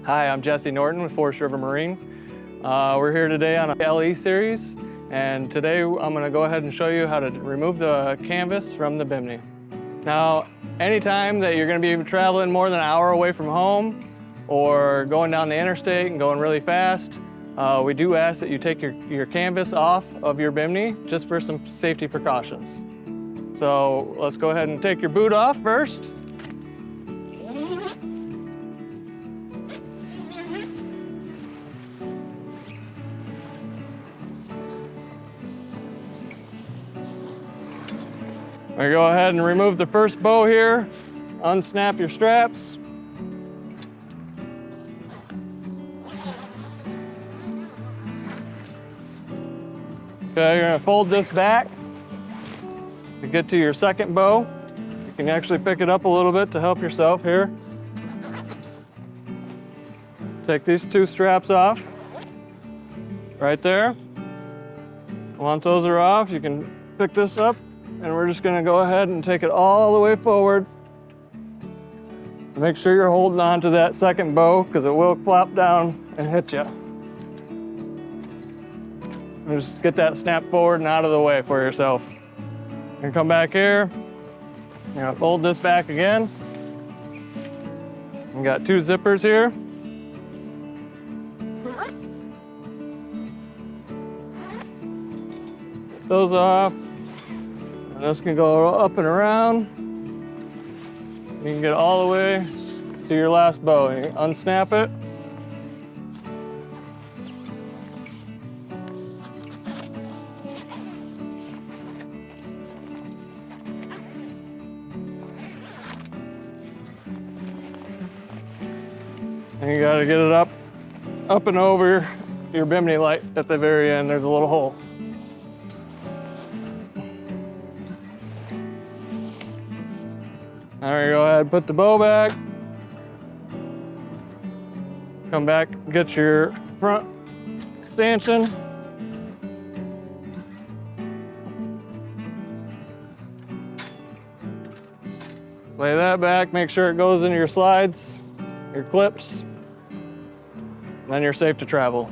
Hi, I'm Jesse Norton with Forest River Marine. We're here today on a LE series, and today I'm going to go ahead and show you how to remove the canvas from the Bimini. Now, anytime that you're going to be traveling more than an hour away from home or going down the interstate and going really fast, we do ask that you take your canvas off of your Bimini just for some safety precautions. So let's go ahead and take your boot off first. We go ahead and remove the first bow here, unsnap your straps. Okay, you're gonna fold this back to get to your second bow. You can actually pick it up a little bit to help yourself here. Take these two straps off, right there. Once those are off, you can pick this up, and we're just gonna go ahead and take it all the way forward. Make sure you're holding on to that second bow because it will flop down and hit you. And just get that snap forward and out of the way for yourself. And come back here. You're gonna fold this back again. We got two zippers here. Get those off. And this can go up and around. You can get all the way to your last bow. You unsnap it. And you gotta get it up and over your Bimini light at the very end. There's a little hole. All right, go ahead and put the bow back. Come back, get your front stanchion. Lay that back, make sure it goes into your slides, your clips, and then you're safe to travel.